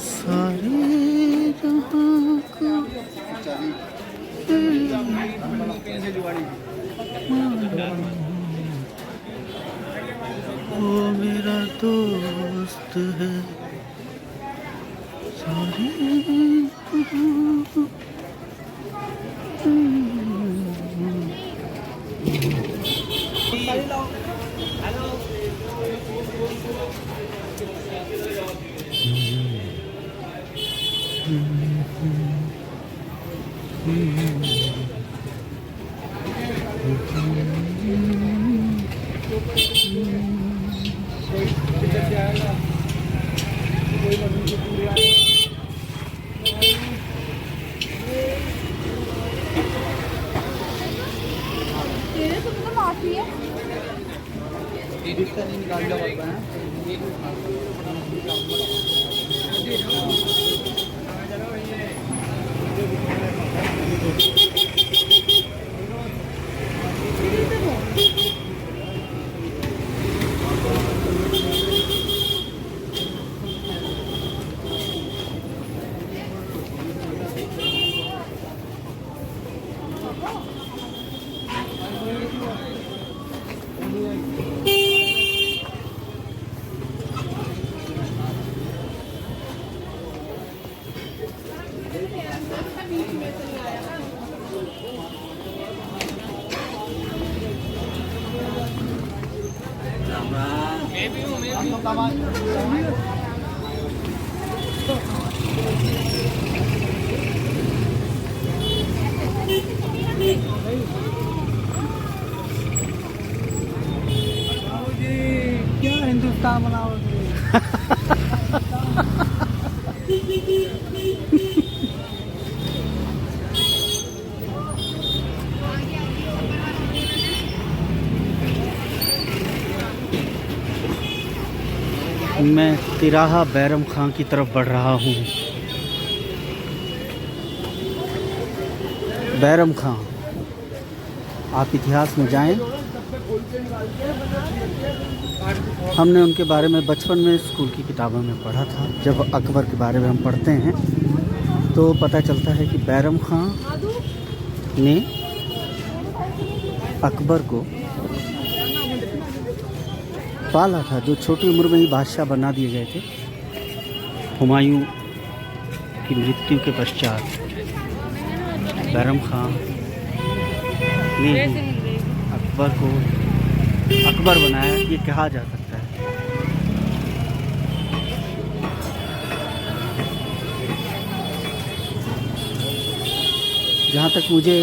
सारे जहां को वो मेरा दोस्त है सारे जहां को। क्या हिंदुस्तान बनाओ मैं तिराहा बैरम खां की तरफ बढ़ रहा हूँ। बैरम खां, आप इतिहास में जाएं। हमने उनके बारे में बचपन में स्कूल की किताबों में पढ़ा था। जब अकबर के बारे में हम पढ़ते हैं तो पता चलता है कि बैरम खां ने अकबर को पाला था, जो छोटी उम्र में ही बादशाह बना दिए गए थे। हुमायूं की मृत्यु के पश्चात बैरम खां ने अकबर को अकबर बनाया, ये कहा जा सकता है। जहाँ तक मुझे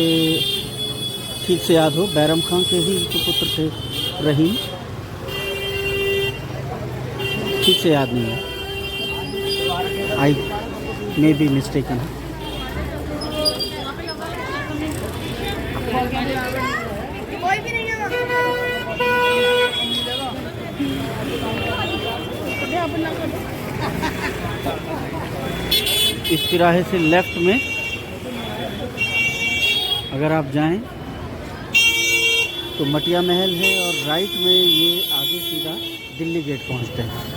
ठीक से याद हो, बैरम खां के ही तो पुत्र थे रहीम, ठीक से याद नहीं है, आई मे बी मिस्टेकन। इस तिराहे से लेफ्ट में अगर आप जाएं तो मटिया महल है, और राइट में ये आगे सीधा दिल्ली गेट पहुंचते हैं।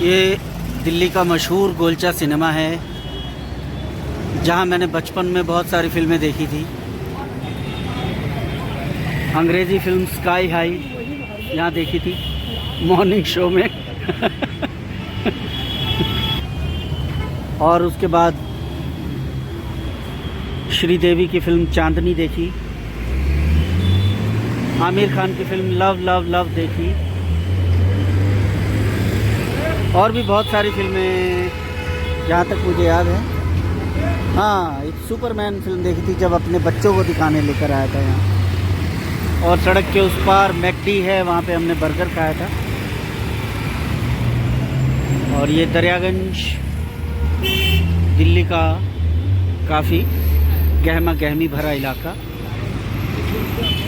ये दिल्ली का मशहूर गोलचा सिनेमा है, जहाँ मैंने बचपन में बहुत सारी फिल्में देखी थी। अंग्रेज़ी फिल्म स्काई हाई यहाँ देखी थी मॉर्निंग शो में और उसके बाद श्रीदेवी की फिल्म चांदनी देखी, आमिर खान की फिल्म लव लव लव देखी, और भी बहुत सारी फिल्में जहाँ तक मुझे याद है। हाँ, एक सुपरमैन फिल्म देखी थी जब अपने बच्चों को दिखाने लेकर आया था यहाँ। और सड़क के उस पार मैकडी है, वहाँ पे हमने बर्गर खाया था। और ये दरियागंज दिल्ली का काफ़ी गहमा गहमी भरा इलाका,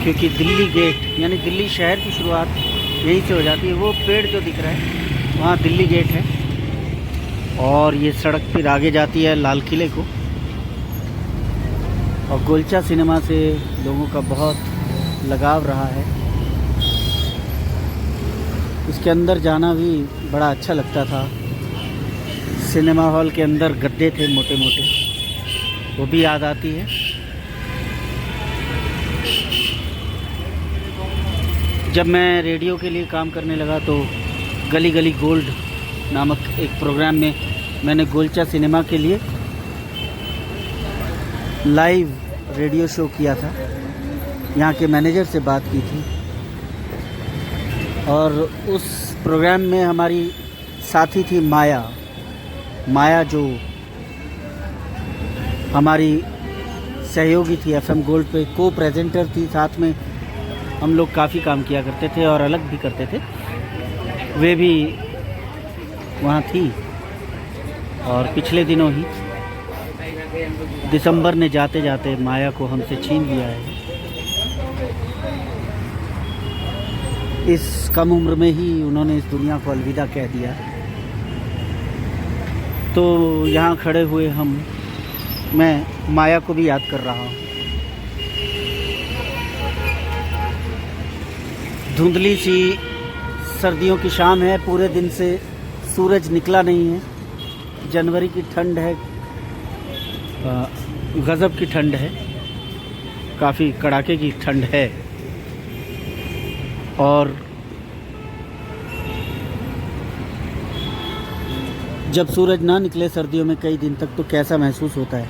क्योंकि दिल्ली गेट यानी दिल्ली शहर की शुरुआत यहीं से हो जाती है। वो पेड़ जो दिख रहा है वहाँ दिल्ली गेट है, और ये सड़क फिर आगे जाती है लाल किले को। और गोलचा सिनेमा से लोगों का बहुत लगाव रहा है। इसके अंदर जाना भी बड़ा अच्छा लगता था। सिनेमा हॉल के अंदर गद्दे थे मोटे मोटे, वो भी याद आती है। जब मैं रेडियो के लिए काम करने लगा तो गली गली गोल्ड नामक एक प्रोग्राम में मैंने गोलचा सिनेमा के लिए लाइव रेडियो शो किया था। यहाँ के मैनेजर से बात की थी, और उस प्रोग्राम में हमारी साथी थी माया जो हमारी सहयोगी थी। एफएम गोल्ड पे को प्रेजेंटर थी। साथ में हम लोग काफ़ी काम किया करते थे और अलग भी करते थे। वे भी वहाँ थी, और पिछले दिनों ही दिसंबर ने जाते जाते माया को हमसे छीन लिया है। इस कम उम्र में ही उन्होंने इस दुनिया को अलविदा कह दिया। तो यहाँ खड़े हुए मैं माया को भी याद कर रहा हूँ। धुंधली सी सर्दियों की शाम है, पूरे दिन से सूरज निकला नहीं है। जनवरी की ठंड है, गज़ब की ठंड है, काफ़ी कड़ाके की ठंड है। और जब सूरज ना निकले सर्दियों में कई दिन तक तो कैसा महसूस होता है।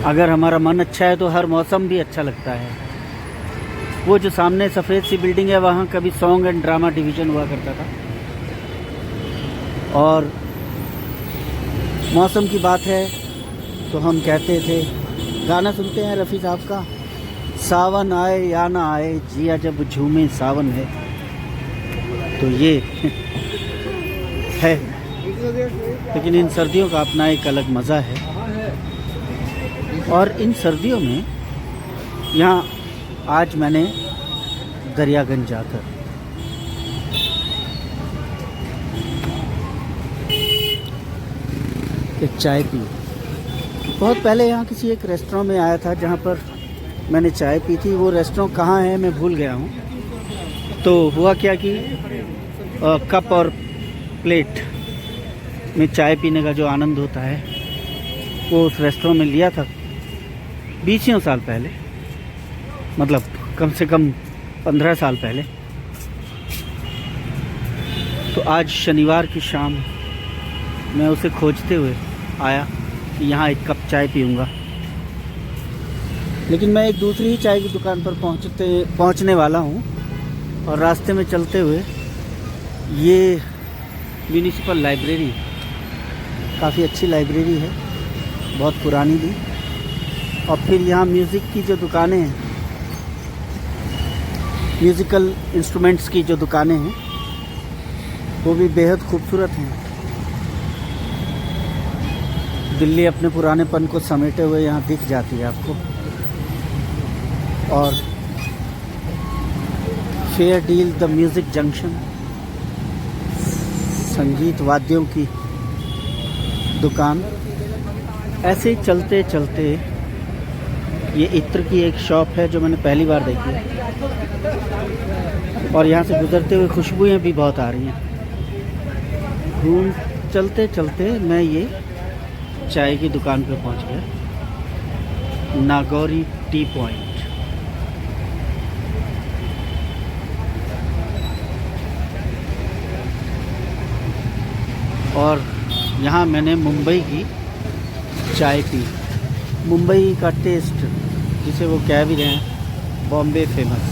अगर हमारा मन अच्छा है तो हर मौसम भी अच्छा लगता है। वो जो सामने सफ़ेद सी बिल्डिंग है, वहाँ कभी सॉन्ग एंड ड्रामा डिवीज़न हुआ करता था। और मौसम की बात है तो हम कहते थे, गाना सुनते हैं रफ़ी साहब का, सावन आए या ना आए जिया जब झूमे सावन है। तो ये है, लेकिन इन सर्दियों का अपना एक अलग मज़ा है। और इन सर्दियों में यहाँ आज मैंने दरियागंज जाकर एक चाय पी। बहुत पहले यहाँ किसी एक रेस्टोरेंट में आया था जहाँ पर मैंने चाय पी थी। वो रेस्टोरेंट कहाँ है मैं भूल गया हूँ। तो हुआ क्या कि कप और प्लेट में चाय पीने का जो आनंद होता है वो उस रेस्टोरेंट में लिया था 20 साल पहले, मतलब कम से कम 15 साल पहले। तो आज शनिवार की शाम मैं उसे खोजते हुए आया कि यहाँ एक कप चाय पीऊँगा। लेकिन मैं एक दूसरी ही चाय की दुकान पर पहुँचने वाला हूँ, और रास्ते में चलते हुए ये म्यूनिसिपल लाइब्रेरी, काफ़ी अच्छी लाइब्रेरी है, बहुत पुरानी भी। और फिर यहाँ म्यूज़िक की जो दुकानें हैं, म्यूज़िकल इंस्ट्रूमेंट्स की जो दुकानें हैं, वो भी बेहद खूबसूरत हैं। दिल्ली अपने पुरानेपन को समेटे हुए यहाँ दिख जाती है आपको। और fair deal the music junction, संगीत वाद्यों की दुकान। ऐसे ही चलते चलते ये इत्र की एक शॉप है जो मैंने पहली बार देखी है, और यहाँ से गुजरते हुए खुशबुएं भी बहुत आ रही हैं। चलते चलते मैं ये चाय की दुकान पे पहुँच गया, नागौरी टी पॉइंट। और यहाँ मैंने मुंबई की चाय पी। मुंबई का टेस्ट, जिसे वो कह भी रहे हैं बॉम्बे फेमस।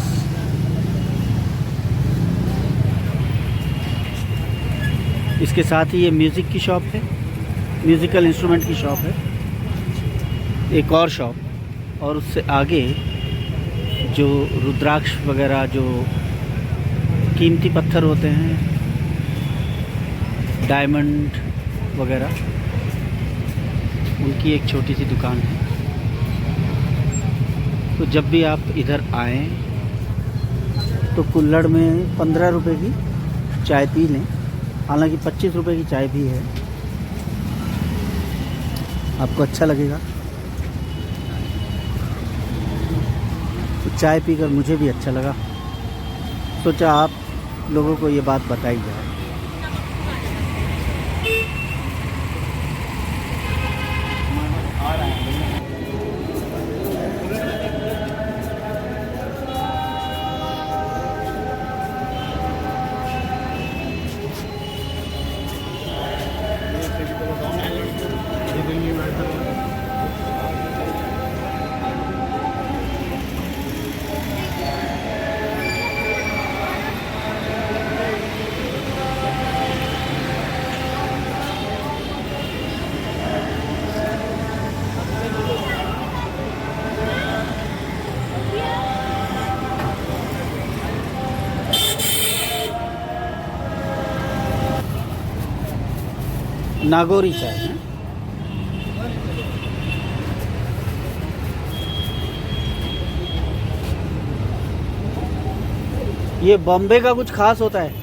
इसके साथ ही ये म्यूज़िक की शॉप है, म्यूज़िकल इंस्ट्रूमेंट की शॉप है, एक और शॉप, और उससे आगे जो रुद्राक्ष वगैरह जो कीमती पत्थर होते हैं, डायमंड वगैरह, उनकी एक छोटी सी दुकान है। तो जब भी आप इधर आएँ तो कुल्हड़ में 15 रुपए की चाय पी लें। हालांकि 25 रुपए की चाय भी है, आपको अच्छा लगेगा। तो चाय पीकर मुझे भी अच्छा लगा, सोचा आप लोगों को ये बात बताई जाए। नागौरी चाय है। ये बॉम्बे का कुछ खास होता है।